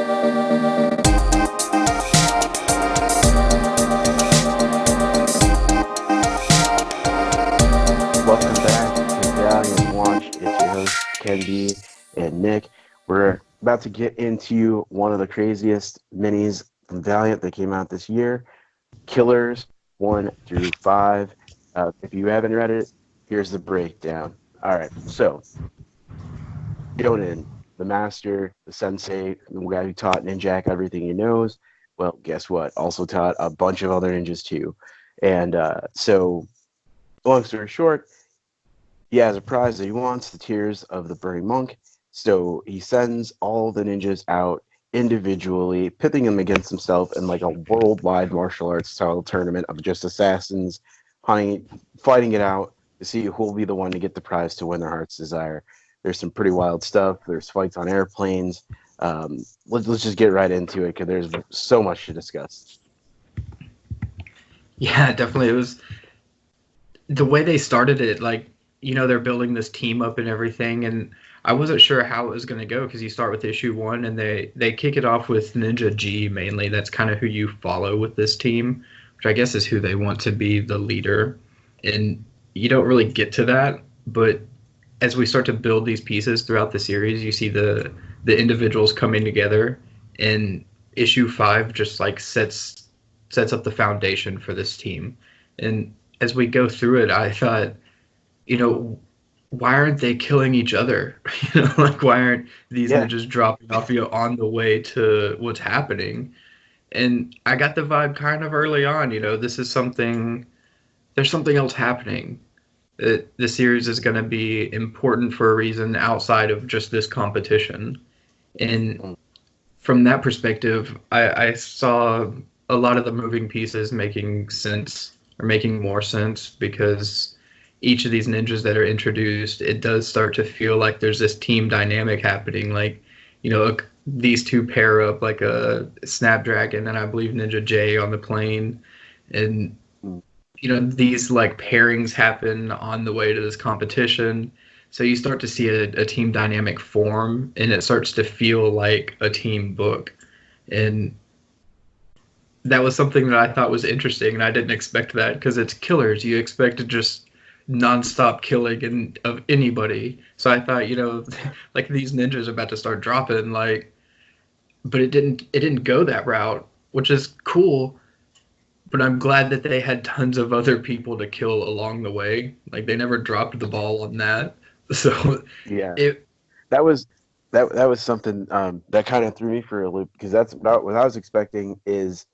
Welcome back to Valiant Watch. It's your host, Ken B and Nick. We're about to get into one of the craziest minis from Valiant that came out this year, Killers 1 through 5. If you haven't read it, here's the breakdown. All right, so Jonin, the master, the sensei, the guy who taught Ninjak everything he knows, well, guess what? Also taught a bunch of other ninjas too. And so, long story short, he has a prize that he wants, the Tears of the Burning Monk. So he sends all the ninjas out individually, pitting them against himself in like a worldwide martial arts style tournament of just assassins, hunting, fighting it out to see who will be the one to get the prize to win their heart's desire. There's some pretty wild stuff. There's fights on airplanes. Let's just get right into it because there's so much to discuss. Yeah, definitely. It was the way they started it, like, they're building this team up and everything, and I wasn't sure how it was going to go because you start with issue 1 and they kick it off with Ninja G mainly. That's kind of who you follow with this team, which I guess is who they want to be the leader. And you don't really get to that, but as we start to build these pieces throughout the series, you see the individuals coming together, and issue 5 just like sets up the foundation for this team. And as we go through it, I thought, why aren't they killing each other? Like, why aren't these ninjas dropping off on the way to what's happening? And I got the vibe kind of early on, this is there's something else happening. The series is going to be important for a reason outside of just this competition. And from that perspective, I saw a lot of the moving pieces making sense, or making more sense, because each of these ninjas that are introduced, it does start to feel like there's this team dynamic happening. Like, these two pair up like a Snapdragon and I believe Ninja J on the plane. And, these like pairings happen on the way to this competition. So you start to see a team dynamic form, and it starts to feel like a team book. And that was something that I thought was interesting, and I didn't expect that because it's Killers. You expect to just nonstop killing of anybody. So I thought, like these ninjas are about to start dropping, but it didn't go that route, which is cool. But I'm glad that they had tons of other people to kill along the way. Like, they never dropped the ball on that. So yeah, that was something that kind of threw me for a loop, because that's not what I was expecting, is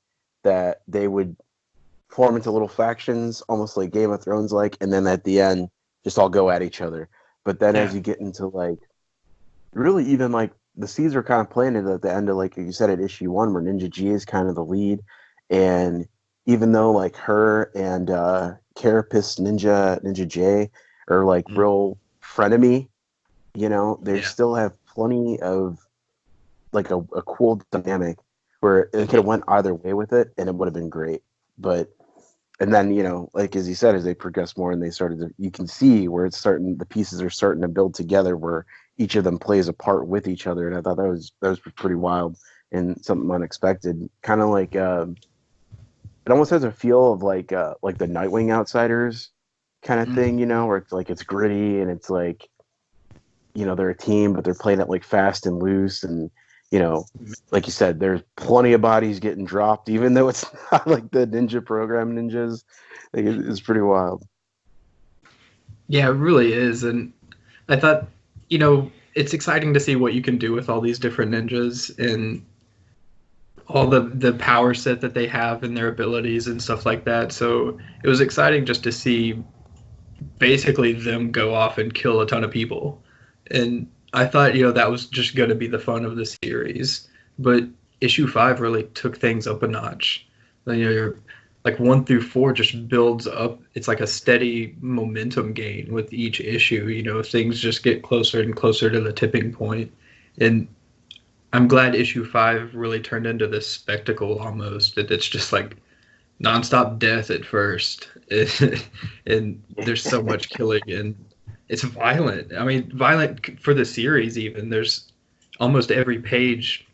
that they would form into little factions, almost like Game of Thrones like, and then at the end just all go at each other. But then as you get into like really even like the seeds are kind of planted at the end of, like you said, at issue 1, where Ninja G is kind of the lead. And even though like her and Carapace Ninja J are like real frenemy, they still have plenty of like a cool dynamic where it could have went either way with it and it would have been great. But and then, like as you said, as they progress more and they started to, you can see where it's starting, the pieces are starting to build together where each of them plays a part with each other. And I thought that was pretty wild and something unexpected. Kind of like it almost has a feel of like the Nightwing Outsiders kind of thing, where it's like it's gritty and it's like, they're a team, but they're playing it like fast and loose. And, like you said, there's plenty of bodies getting dropped, even though it's not like the ninja program ninjas. Like, it's pretty wild. Yeah, it really is. And I thought, it's exciting to see what you can do with all these different ninjas and all the power set that they have and their abilities and stuff like that. So it was exciting just to see basically them go off and kill a ton of people. And I thought, that was just going to be the fun of the series. But issue 5 really took things up a notch. You're like 1 through 4 just builds up. It's like a steady momentum gain with each issue. Things just get closer and closer to the tipping point. And I'm glad issue 5 really turned into this spectacle almost. That it's just like nonstop death at first. And there's so much killing, and it's violent. I mean, violent for the series even. There's almost every page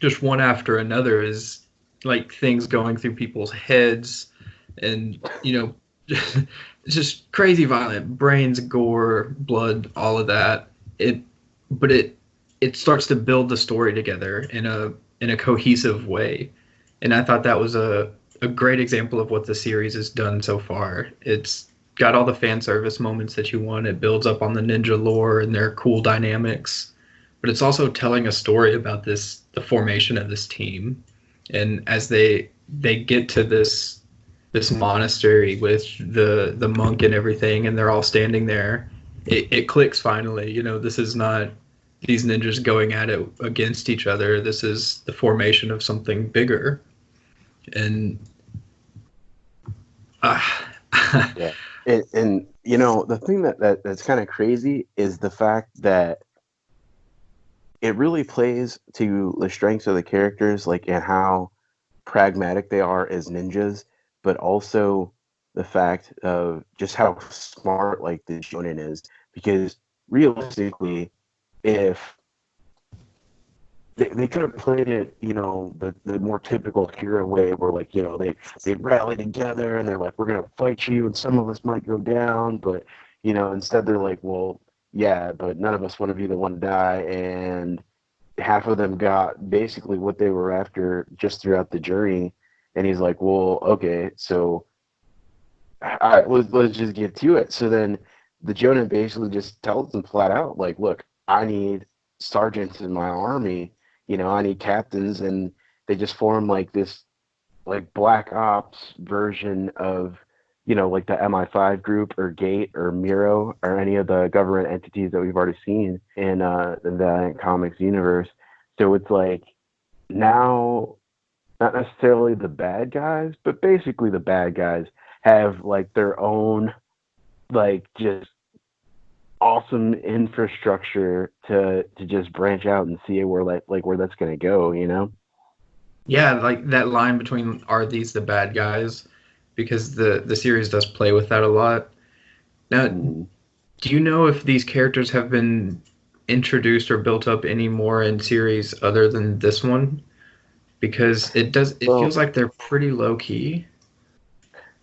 just one after another is like things going through people's heads, and just crazy violent, brains, gore, blood, all of that. But it starts to build the story together in a cohesive way, and I thought that was a great example of what the series has done so far. It's got all the fan service moments that you want. It builds up on the ninja lore and their cool dynamics, but it's also telling a story about the formation of this team, and as they get to this monastery with the monk and everything, and they're all standing there. It clicks finally. This is not these ninjas going at it against each other. This is the formation of something bigger. And uh, Yeah. And the thing that's kind of crazy is the fact that it really plays to the strengths of the characters, like, and how pragmatic they are as ninjas, but also the fact of just how smart like the shonen is. Because realistically, if they could have played it, the more typical hero way, where like, they rally together and they're like, we're gonna fight you, and some of us might go down, but instead they're like, well, yeah, but none of us want to be the one to die, and half of them got basically what they were after just throughout the journey, and he's like, well, okay, so all right, let's just get to it. So then the Jonah basically just tells them flat out, like, look, I need sergeants in my army, I need captains, and they just form like this like black ops version of like the MI5 group or Gate or Miro or any of the government entities that we've already seen in the Valiant comics universe. So it's like now not necessarily the bad guys, but basically the bad guys have like their own like just awesome infrastructure to just branch out and see where like where that's gonna go. yeah, like that line between are these the bad guys? Because the series does play with that a lot. Now, do you know if these characters have been introduced or built up any more in series other than this one? Because it Well, feels like they're pretty low key.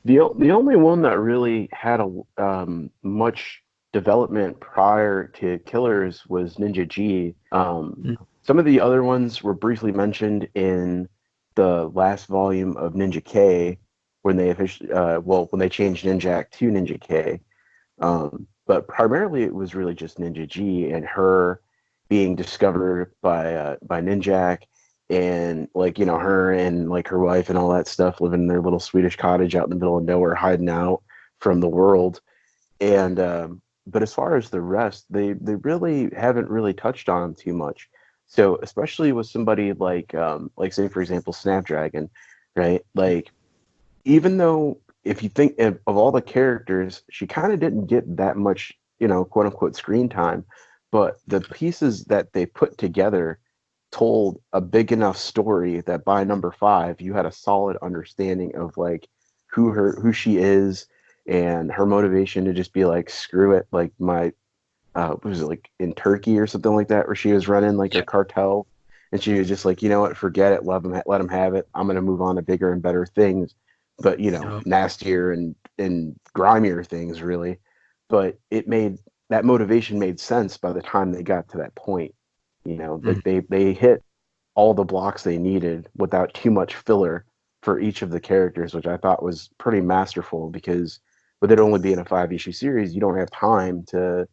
the only one that really had a much development prior to Killers was Ninja G. Mm. Some of the other ones were briefly mentioned in the last volume of Ninja K, when they officially when they changed Ninjak to Ninja K. But primarily it was really just Ninja G and her being discovered by Ninjak, and like her and like her wife and all that stuff living in their little Swedish cottage out in the middle of nowhere, hiding out from the world. And but as far as the rest, they really haven't really touched on them too much. So especially with somebody like say for example Snapdragon, right? Like, even though if you think of all the characters, she kind of didn't get that much, quote unquote screen time, but the pieces that they put together told a big enough story that by number 5, you had a solid understanding of like who she is, and her motivation to just be like, screw it, like my what was it, like in Turkey or something like that, where she was running like a Yeah. cartel, and she was just like, you know what, forget it, let them have it. I'm gonna move on to bigger and better things, but No. nastier and grimier things, really. But that motivation made sense by the time they got to that point. Mm. Like they hit all the blocks they needed without too much filler for each of the characters, which I thought was pretty masterful, because with it only being a 5 issue series, you don't have time to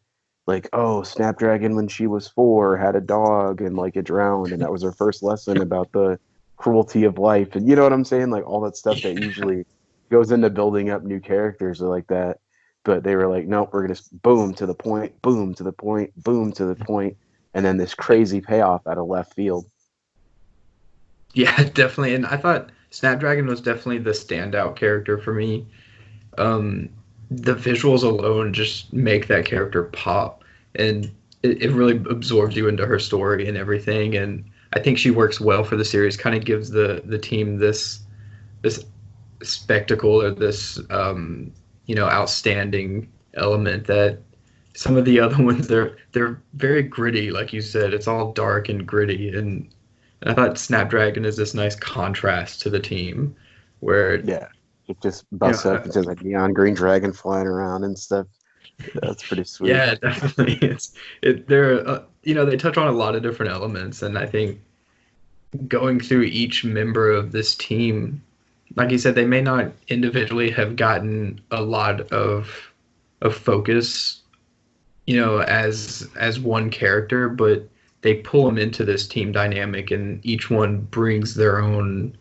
like, oh, Snapdragon when she was 4 had a dog and like it drowned, and that was her first lesson about the cruelty of life, and you know what I'm saying, like all that stuff that usually goes into building up new characters or like that. But they were like, nope, we're gonna boom to the point, boom to the point, boom to the point, and then this crazy payoff out of left field. Yeah, definitely. And I thought Snapdragon was definitely the standout character for me. Um, the visuals alone just make that character pop, and it really absorbs you into her story and everything. And I think she works well for the series. Kind of gives the team this spectacle, or this outstanding element that some of the other ones, they're very gritty, like you said. It's all dark and gritty, and And I thought Snapdragon is this nice contrast to the team, where Yeah, it just you know, busts up and says like neon green dragon flying around and stuff. That's pretty sweet. yeah, definitely, they're they touch on a lot of different elements, and I think going through each member of this team, like you said, they may not individually have gotten a lot of focus, as one character, but they pull them into this team dynamic, and each one brings their own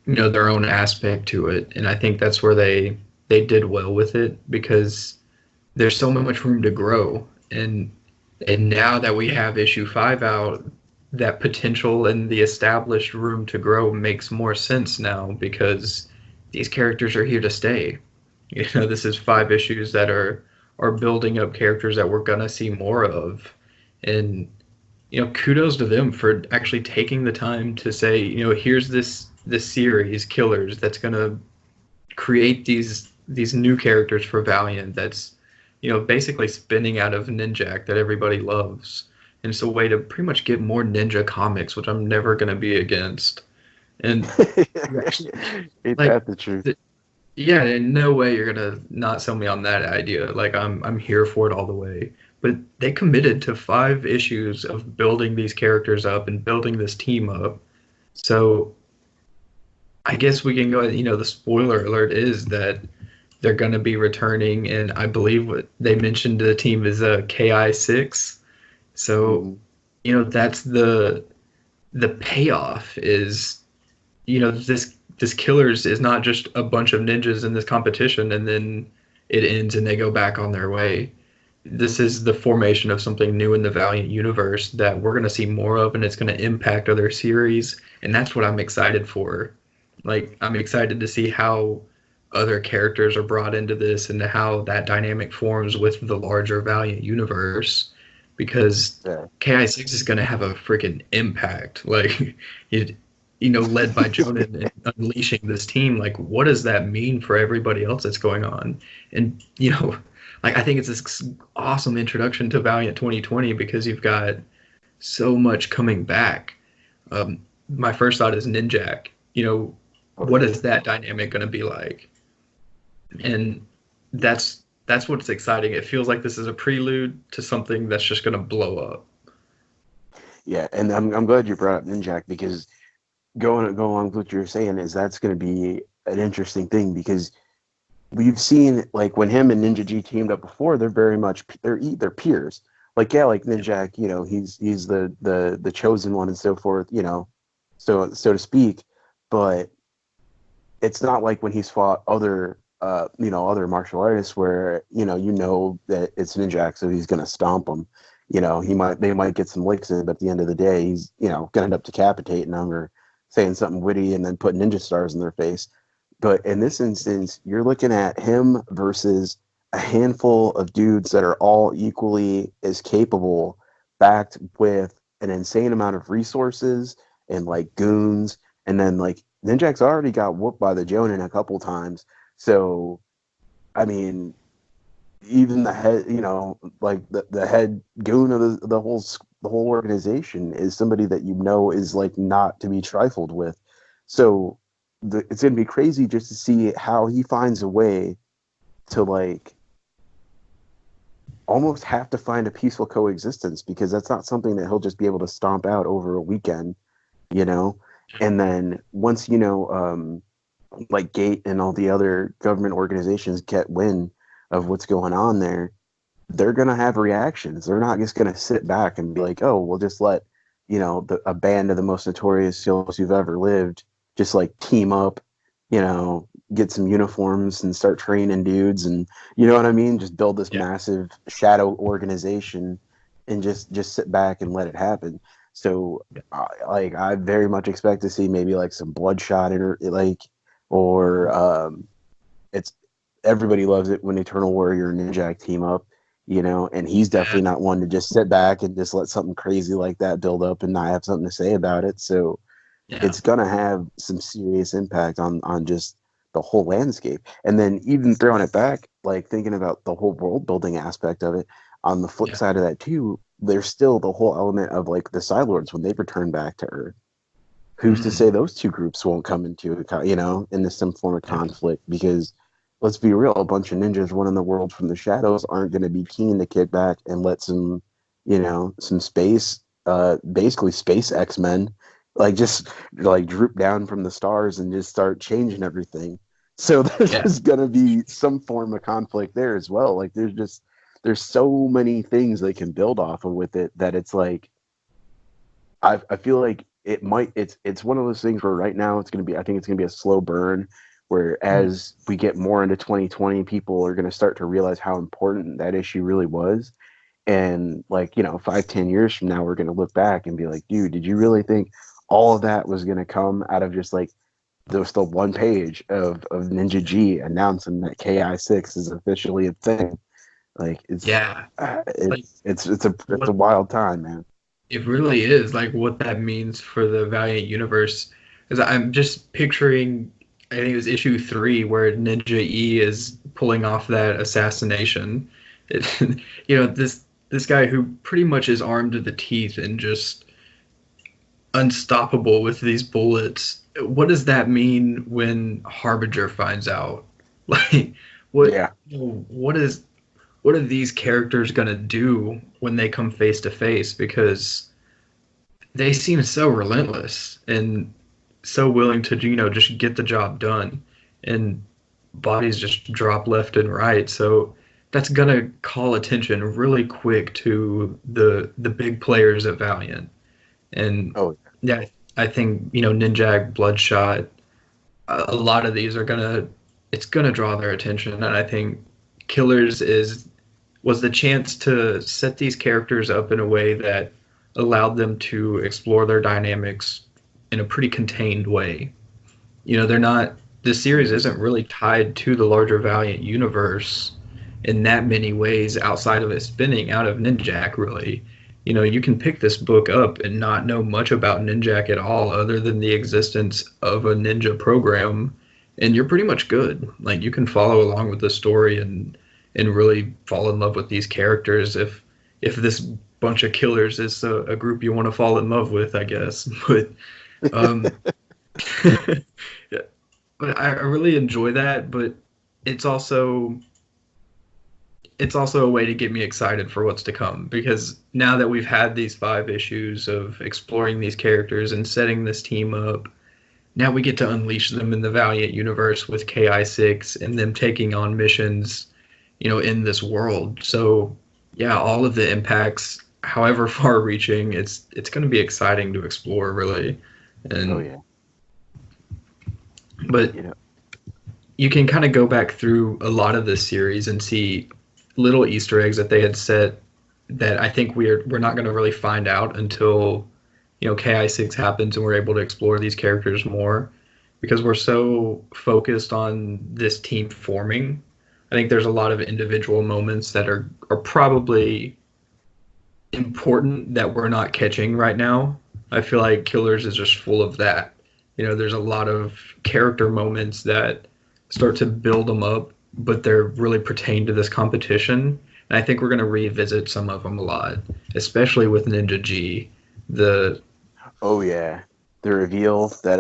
aspect to it, and I think that's where they did well with it because there's so much room to grow, and now that we have issue 5 out, that potential and the established room to grow makes more sense now because these characters are here to stay. This is 5 issues that are building up characters that we're gonna see more of, and kudos to them for actually taking the time to say, here's this series Killers that's gonna create these new characters for Valiant that's basically spinning out of Ninjak that everybody loves. And it's a way to pretty much get more ninja comics, which I'm never going to be against. And actually, Ain't like, that the truth? yeah, in no way you're gonna not sell me on that idea. Like I'm here for it all the way. But they committed to 5 issues of building these characters up and building this team up. So I guess we can go. The spoiler alert is that they're going to be returning, and I believe what they mentioned the team is a KI6. So, Hmm. that's the payoff is, this Killers is not just a bunch of ninjas in this competition and then it ends and they go back on their way. This is the formation of something new in the Valiant universe that we're going to see more of, and it's going to impact other series, and that's what I'm excited for. Like, I'm excited to see how other characters are brought into this and how that dynamic forms with the larger Valiant universe, because Yeah. KI6 is going to have a freaking impact. Like, it, led by Jonan and unleashing this team. Like, what does that mean for everybody else that's going on? And, like, I think it's this awesome introduction to Valiant 2020 because you've got so much coming back. My first thought is Ninjak. Oh What yeah. is that dynamic going to be like? And that's what's exciting. It feels like this is a prelude to something that's just going to blow up. Yeah, and I'm glad you brought up Ninjak because go along with what you're saying is that's going to be an interesting thing because we've seen like when him and Ninja G teamed up before, they're very much they're peers. Like yeah, like Ninjak, he's the chosen one and so forth, so to speak. But it's not like when he's fought other martial artists where that it's Ninjak, so he's gonna stomp them. They might get some licks in, but at the end of the day, he's gonna end up decapitating them or saying something witty and then put ninja stars in their face. But in this instance, you're looking at him versus a handful of dudes that are all equally as capable, backed with an insane amount of resources and like goons. And then like Ninjak's already got whooped by the Jonin a couple times. So, I mean, even the head, like the head goon of the whole organization is somebody that is like not to be trifled with. So it's gonna be crazy just to see how he finds a way to like almost have to find a peaceful coexistence because that's not something that he'll just be able to stomp out over a weekend, you know. And then once like Gate and all the other government organizations get wind of what's going on there, they're going to have reactions. They're not just going to sit back and be like, oh, we'll just let, a band of the most notorious SEALs who've ever lived just like team up, get some uniforms and start training dudes. And you know what I mean? Just build this Yeah. massive shadow organization and just sit back and let it happen. So, I very much expect to see maybe like some bloodshot or it's everybody loves it when Eternal Warrior and Ninjak team up, and he's Yeah. definitely not one to just sit back and just let something crazy like that build up and not have something to say about it. So Yeah. it's gonna have some serious impact on just the whole landscape. And then even throwing it back, like thinking about the whole world building aspect of it, on the flip Yeah. side of that too, there's still the whole element of like the Psylords when they return back to Earth. who's to Mm, say those two groups won't come into into some form of conflict? Because let's be real, a bunch of ninjas running the world from the shadows aren't going to be keen to kick back and let some space, basically space X-Men, like just like droop down from the stars and just start changing everything. So there's yeah. just going to be some form of conflict there as well. Like there's so many things they can build off of with it that it's like I feel like it's one of those things where right now it's going to be, I think it's going to be a slow burn, where Mm, as we get more into 2020, people are going to start to realize how important that issue really was. And like, 5-10 years from now, we're going to look back and be like, dude, did you really think all of that was going to come out of just like the one page of Ninja G announcing that KI6 is officially a thing? Like yeah. Like it's what a wild time, man. it really is, like what that means for the Valiant universe. Because I'm just picturing, I think it was issue 3 where Ninja E is pulling off that assassination. It, this guy who pretty much is armed to the teeth and just unstoppable with these bullets. What does that mean when Harbinger finds out? Like, what Yeah. what is what are these characters gonna do when they come face to face? Because they seem so relentless and so willing to just get the job done, and bodies just drop left and right. So that's gonna call attention really quick to the big players at Valiant. And Oh, yeah, I think Ninjak, Bloodshot, a lot of these are gonna it's gonna draw their attention, and I think Killers is was the chance to set these characters up in a way that allowed them to explore their dynamics in a pretty contained way. They're not the series mhm. isn't really tied to the larger Valiant universe in that many ways outside of it spinning out of Ninjak, really. You can pick this book up and not know much about Ninjak at all other than the existence of a ninja program, and you're pretty much good. Like you can follow along with the story and really fall in love with these characters if this bunch of killers is a group you want to fall in love with, I guess. But um yeah, but I really enjoy that, but it's also it's also a way to get me excited for what's to come, because now that we've had these 5 issues of exploring these characters and setting this team up, now we get to unleash them in the Valiant universe with KI6 and them taking on missions, in this world. So yeah, all of the impacts, however far reaching, it's going to be exciting to explore, really. Oh And yeah. but You know, you can kind of go back through a lot of this series and see little Easter eggs that they had set that I think we're not going to really find out until KI6 happens and we're able to explore these characters more, because we're so focused on this team forming. I think there's a lot of individual moments that are probably important that we're not catching right now. I feel like Killers is just full of that. There's a lot of character moments that start to build them up, but they're really pertain to this competition. And I think we're going to revisit some of them a lot, especially with Ninja G. The oh yeah. The reveal that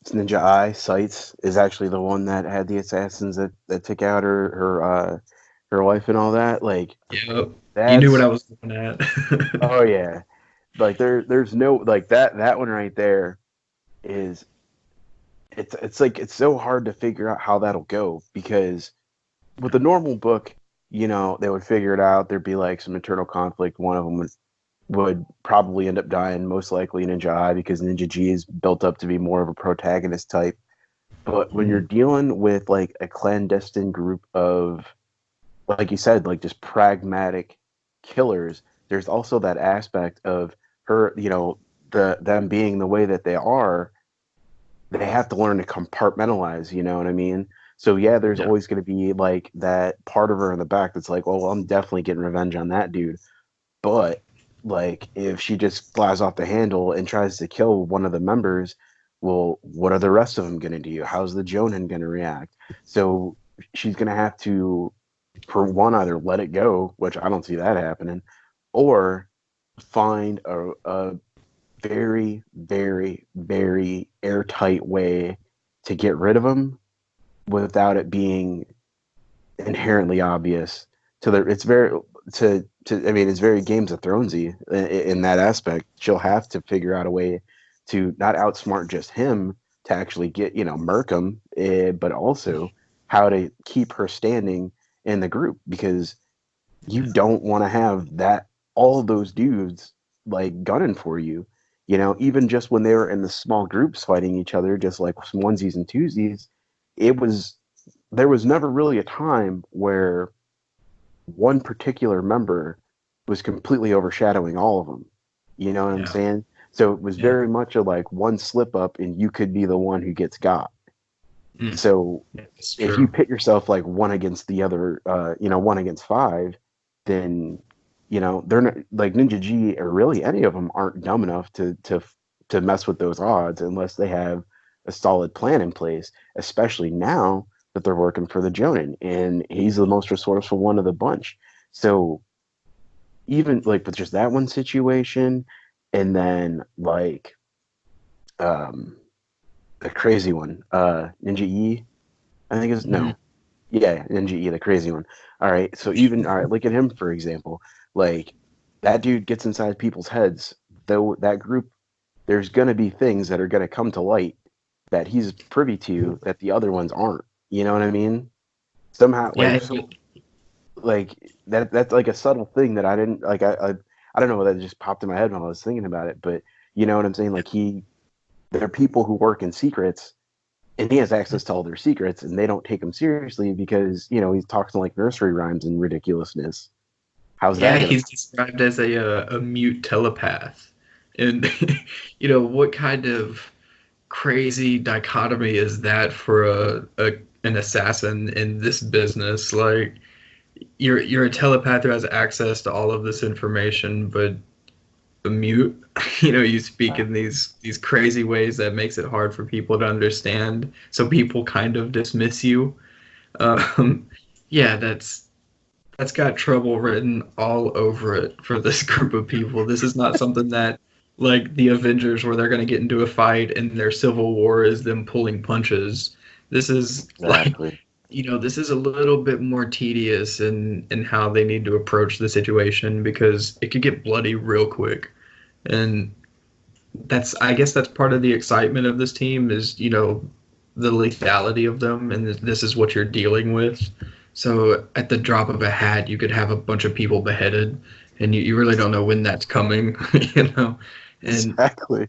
Ninja Eye Sights is actually the one that had the assassins that took out her wife and all that. Like Yep, you knew what I that's was looking at. oh yeah. Like there's no like that one right there is it's like it's so hard to figure out how that'll go, because with a normal book, they would figure it out. There'd be like some internal conflict. One of them would probably end up dying, most likely Ninja I, because Ninja G is built up to be more of a protagonist type. But when you're dealing with like a clandestine group of, like you said, like just pragmatic killers, there's also that aspect of her, them being the way that they are, they have to learn to compartmentalize, you know what I mean? So yeah, there's Yeah, always going to be like that part of her in the back that's like, oh, well, I'm definitely getting revenge on that dude. But like, if she just flies off the handle and tries to kill one of the members, well, what are the rest of them going to do? How's the Jonan going to react? So she's going to have to, for one, either let it go, which I don't see that happening, or find a very, very, very airtight way to get rid of him without it being inherently obvious. It's very I mean, it's very Games of Thronesy in that aspect. She'll have to figure out a way to not outsmart just him to actually get murk him, but also how to keep her standing in the group, because you don't want to have that all of those dudes like gunning for you. Even just when they were in the small groups fighting each other, just like some onesies and twosies, it was there was never really a time where one particular member was completely overshadowing all of them. You know what I'm Yeah, saying? So it was yeah, very much a like one slip up and you could be the one who gets got. mm, So yeah, it's if you true. pit yourself like one against the other, one against five, then they're not like Ninja G or really any of them aren't dumb enough to mess with those odds unless they have a solid plan in place. Especially now that they're working for the Jonin, and he's the most resourceful one of the bunch. So even like with just that one situation, and then like um, the crazy one, Ninja E, I think is Mhm. no. Yeah, NGE, the crazy one. All right, so even all right, look at him for example. Like that dude gets inside people's heads. Though that group, there's gonna be things that are gonna come to light that he's privy to that the other ones aren't. You know what I mean? Somehow, Yeah, like that's like a subtle thing that I didn't like. I don't know, that just popped in my head when I was thinking about it. But you know what I'm saying? Like there are people who work in secrets and he has access to all their secrets, and they don't take him seriously because he's talking like nursery rhymes and ridiculousness. How's yeah, that gonna? he's described as a mute telepath, and what kind of crazy dichotomy is that for an assassin in this business? Like you're a telepath who has access to all of this information, but a mute. You speak in Exactly. these crazy ways that makes it hard for people to understand. So people kind of dismiss you. Um, yeah, that's got trouble written all over it for this group of people. This is not something that like the Avengers where they're going to get into a fight and their civil war is them pulling punches. This is like Exactly. this is a little bit more tedious in how they need to approach the situation because it could get bloody real quick. And that's I guess that's part of the excitement of this team is the lethality of them, and this is what you're dealing with. So at the drop of a hat, you could have a bunch of people beheaded, and you really don't know when that's coming, And Exactly.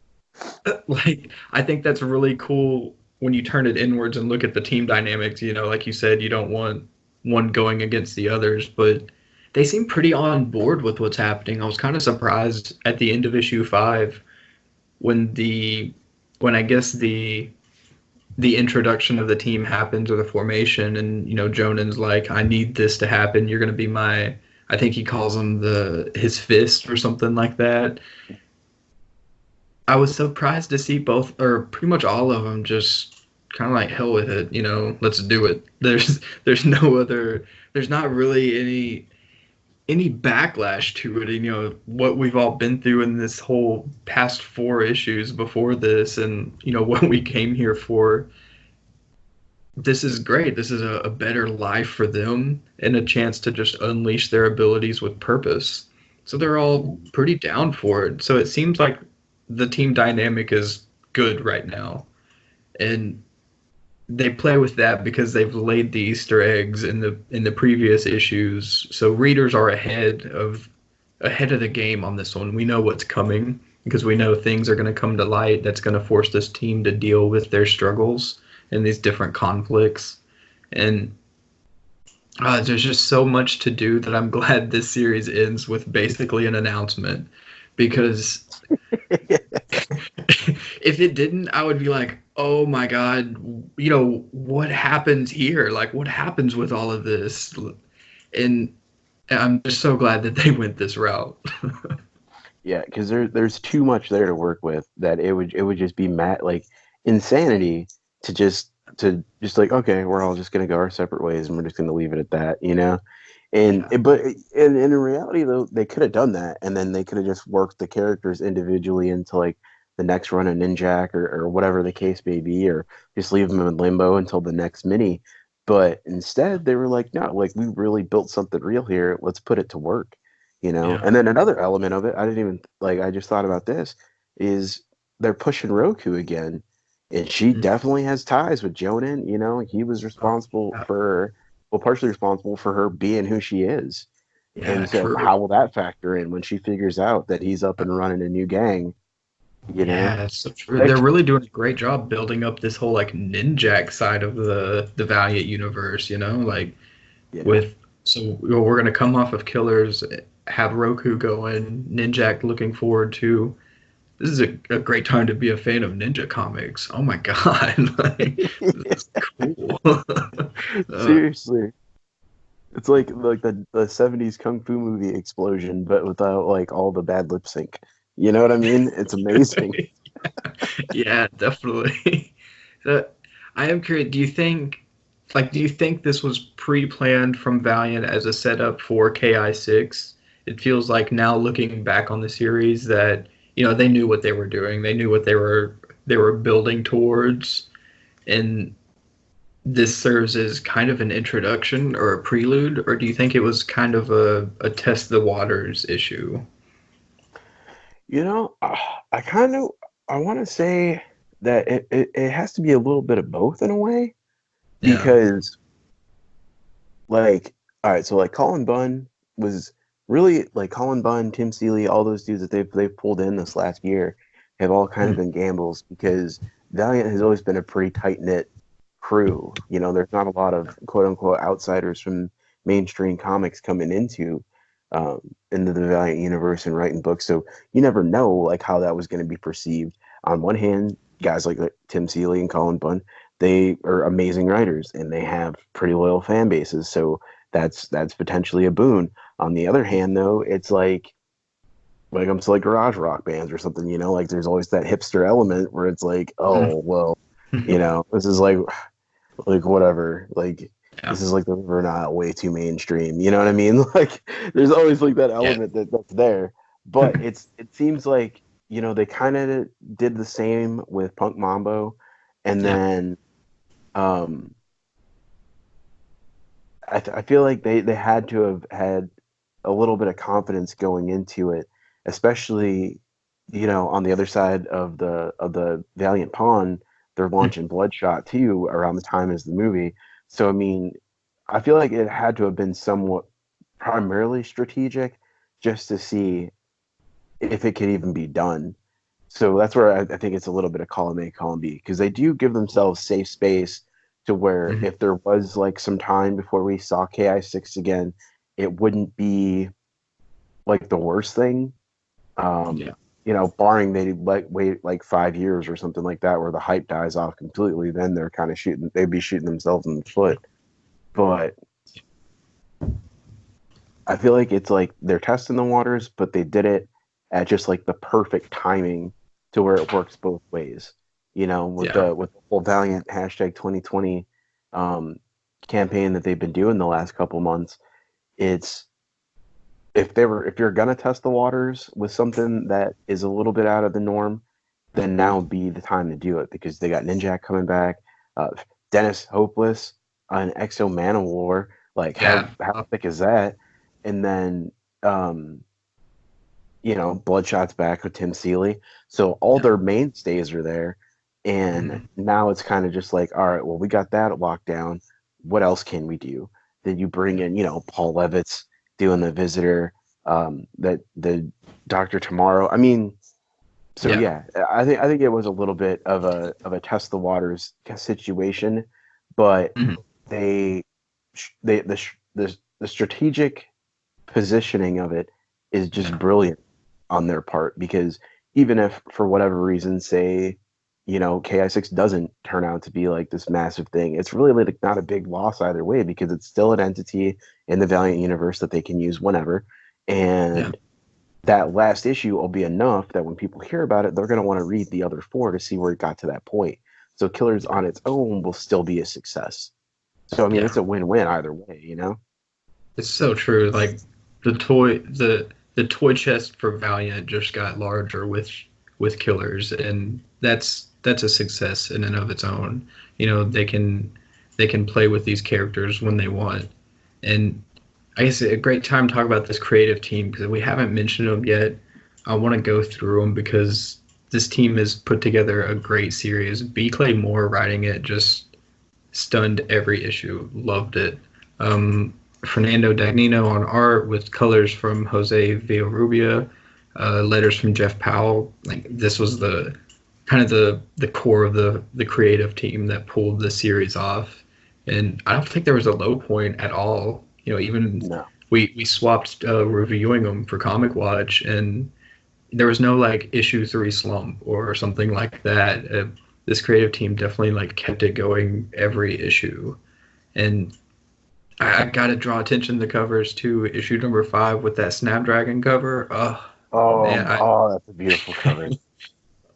like I think that's really cool when you turn it inwards and look at the team dynamics. Like you said, you don't want one going against the others, but they seem pretty on board with what's happening. I was kind of surprised at the end of issue 5 when I guess the introduction of the team happens or the formation, and Jonan's like, I need this to happen. You're gonna be my, I think he calls him his fist or something like that. I was surprised to see both or pretty much all of them just kind of like hell with it. Let's do it. There's no other. There's not really any backlash to it. What we've all been through in this whole past 4 issues before this, and what we came here for. This is great. This is a better life for them and a chance to just unleash their abilities with purpose. So they're all pretty down for it. So it seems like the team dynamic is good right now. And they play with that because they've laid the Easter eggs in the previous issues. So readers are ahead of the game on this one. We know what's coming because we know things are going to come to light that's going to force this team to deal with their struggles and these different conflicts. And there's just so much to do that I'm glad this series ends with basically an announcement because if it didn't, I would be like, oh my God, what happens here? Like, what happens with all of this? And I'm just so glad that they went this route. Yeah, because there's too much there to work with that it would just be like insanity to just like, okay, we're all just gonna go our separate ways and we're just gonna leave it at that. And Yeah. in reality though, they could have done that, and then they could have just worked the characters individually into like the next run of Ninjak or whatever the case may be, or just leave them in limbo until the next mini. But instead, they were like, no, like we really built something real here. Let's put it to work, you know. Yeah. And then another element of it, I didn't even like. I just thought about this is they're pushing Roku again, and she Mm. definitely has ties with Jonan. You know, he was Oh, responsible yeah. for well, partially responsible for her being who she is. Yeah, And so, true. how will that factor in when she figures out that he's up and running a new gang? You know, Yeah, it's so true. They're like, really doing a great job building up this whole like Ninjak side of the Valiant universe, you know? Like yeah, with so we're gonna come off of Killers, have Roku going, Ninjak looking forward to. This is a great time to be a fan of ninja comics. Oh my God. Like this is cool. uh, seriously, it's like the '70s kung fu movie explosion, but without like all the bad lip sync. You know what I mean? It's amazing. yeah, definitely. So, I am curious, do you think this was pre-planned from Valiant as a setup for KI6? It feels like now looking back on the series that, they knew what they were doing. They knew what they were building towards, and this serves as kind of an introduction or a prelude, or do you think it was kind of a test the waters issue? You know, I kind of I want to say that it has to be a little bit of both in a way Yeah. because like, all right, so like Colin Bunn was really like Colin Bunn, Tim Seeley, all those dudes that they've pulled in this last year have all kind of Mm. been gambles because Valiant has always been a pretty tight knit crew. You know, there's not a lot of quote unquote outsiders from mainstream comics coming um, into the Valiant universe and writing books. So you never know like how that was going to be perceived. On one hand, guys like Tim Seeley and Colin Bunn, they are amazing writers and they have pretty loyal fan bases. So that's potentially a boon. On the other hand, though, it's like when it comes to like garage rock bands or something, you know, like there's always that hipster element where it's like, Mm. oh well, you know, this is like whatever, like Yeah. this is like the River Nile, way too mainstream. You know what I mean? Like there's always like that Yeah. element that's there, but it seems like you know they kind of did the same with Punk Mambo, and Yeah. then um, I feel like they had to have had a little bit of confidence going into it, especially you know on the other side of the Valiant Pond, they're Mm. launching Bloodshot too around the time as the movie. So I mean, I feel like it had to have been somewhat primarily strategic just to see if it could even be done. So that's where I think it's a little bit of column A, column B, because they do give themselves safe space to where Mhm. if there was like some time before we saw KI6 again, it wouldn't be like the worst thing. Yeah. You know, barring they like wait like 5 years or something like that where the hype dies off completely, then they're kind of they'd be shooting themselves in the foot. But I feel like it's like they're testing the waters, but they did it at just like the perfect timing to where it works both ways. You know, Yeah. with the whole Valiant hashtag 2020 um, campaign that they've been doing the last couple months, it's if you're gonna test the waters with something that is a little bit out of the norm, then now would be the time to do it because they got Ninjak coming back, uh, Dennis Hopeless, an Exo Manowar. Like Yeah. how thick is that? And then um, you know Bloodshot's back with Tim Seeley, so all Yeah. their mainstays are there, and Mhm. now it's kind of just like, all right, well we got that locked down. What else can we do? Then you bring Yeah. in you know Paul Levitz doing the Visitor, that the Doctor Tomorrow. I mean, so Yeah. yeah, I think it was a little bit of a test the waters situation, but Mhm. they the strategic positioning of it is just Yeah. brilliant on their part because even if for whatever reason say you know KI6 doesn't turn out to be like this massive thing, it's really like not a big loss either way because it's still an entity in the Valiant universe that they can use whenever, Yeah. and that last issue will be enough that when people hear about it, they're going to want to read the other four to see where it got to that point. So Killers Yeah. on its own will still be a success. So I mean, it's Yeah. a win-win either way, you know? It's so true. Like the toy chest for Valiant just got larger with killers, and that's a success in and of its own. You know, they can play with these characters when they want, and I guess a great time to talk about this creative team because we haven't mentioned them yet. I want to go through them because this team has put together a great series. B. Clay Moore writing it just stunned every issue. Loved it. Fernando Dagnino on art with colors from Jose Villarrubia, letters from Jeff Powell. Like this was the kind of the core of the creative team that pulled the series off. And I don't think there was a low point at all. You know, even No. we swapped reviewing them for Comic Watch, and there was no like issue 3 slump or something like that. This creative team definitely like kept it going every issue, and I got to draw attention to the covers too. Issue number 5 with that Snapdragon cover. Oh man, Oh, that's a beautiful cover. That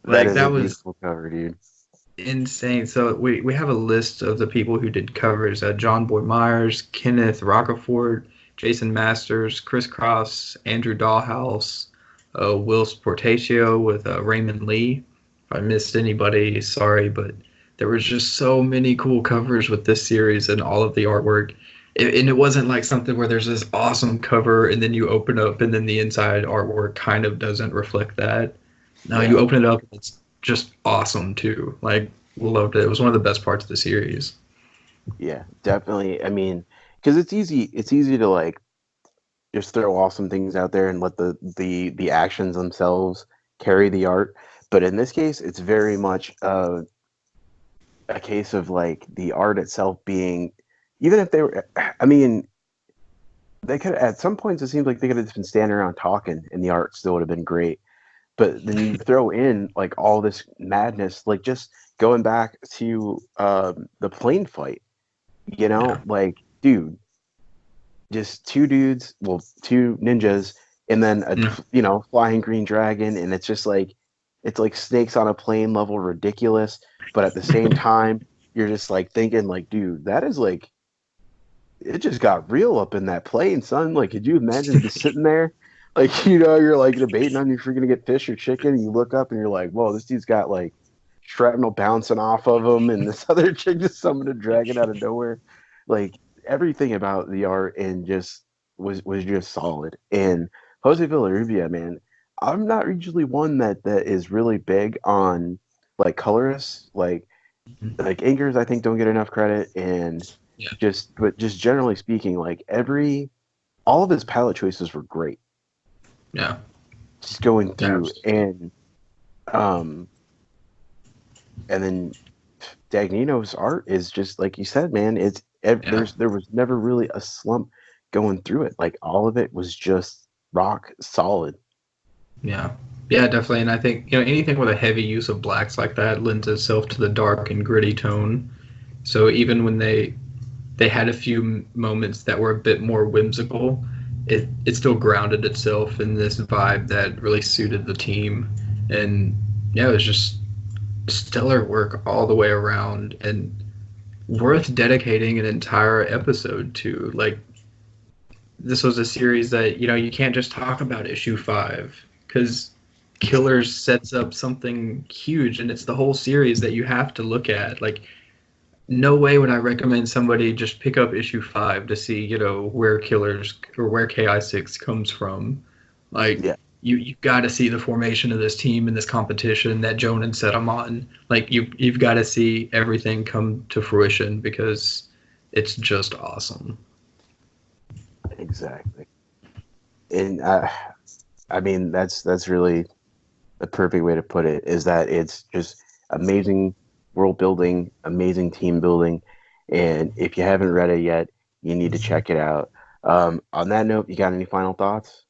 like is a that was beautiful cover, dude. insane. So we have a list of the people who did covers: John Boy Myers, Kenneth Rocafort, Jason Masters, Chris Cross, Andrew Dahlhaus, Will Portacio with Raymond Lee. If I missed anybody, sorry, but there was just so many cool covers with this series and all of the artwork. And it wasn't like something where there's this awesome cover and then you open up and then the inside artwork kind of doesn't reflect that. No, Yeah. you open it up, it's just awesome too. Like, loved it. It was one of the best parts of the series. Yeah, definitely. I mean, because it's easy to like just throw awesome things out there and let the actions themselves carry the art. But in this case, it's very much a case of like the art itself being, even if they were, I mean, they could at some points it seems like they could have just been standing around talking and the art still would have been great. But then you throw in like all this madness, like just going back to the plane fight, Yeah. like dude, just two dudes, well, two ninjas, and then a Yeah. flying green dragon, and it's like snakes on a plane level ridiculous, but at the same time, you're just like thinking like, dude, that is like it just got real up in that plane, son. Like, could you imagine just sitting there? Like, you're like debating on if you're gonna get fish or chicken, and you look up and you're like, whoa, this dude's got like shrapnel bouncing off of him, and this other chick just summoned a dragon out of nowhere. Like everything about the art and just was just solid. And Jose Villarubia, man, I'm not usually one that is really big on like colorists, like inkers. I think don't get enough credit, and Yeah. just generally speaking, like all of his palette choices were great. Yeah. Just going through Absolutely. um and then Dagnino's art is just like you said, man. Yeah. There was never really a slump going through it. Like all of it was just rock solid. Yeah. Yeah, definitely. And I think, anything with a heavy use of blacks like that lends itself to the dark and gritty tone. So even when they had a few moments that were a bit more whimsical, it still grounded itself in this vibe that really suited the team. And yeah, it was just stellar work all the way around and worth dedicating an entire episode to. Like, this was a series that, you can't just talk about issue 5 because Killers sets up something huge, and it's the whole series that you have to look at. Like, no way would I recommend somebody just pick up issue 5 to see, where Killers or where KI6 comes from. Like, Yeah, you've got to see the formation of this team and this competition that Jonan set them on. Like, you've got to see everything come to fruition because it's just awesome. exactly. And I mean that's really the perfect way to put it. Is that it's just amazing world building, amazing team building, and if you haven't read it yet, you need to check it out. On that note, you got any final thoughts?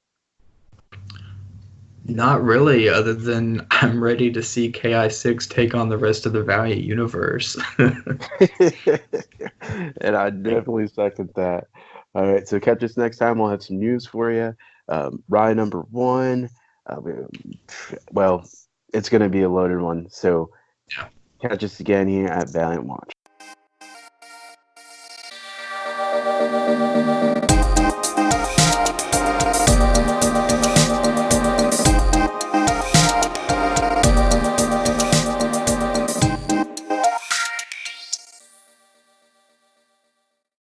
Not really, other than I'm ready to see KI6 take on the rest of the Valiant universe. And I definitely second that. All right, so catch us next time. We'll have some news for you. Rye number one. Uh, well, it's going to be a loaded one. So Yeah. catch us again here at Valiant Watch.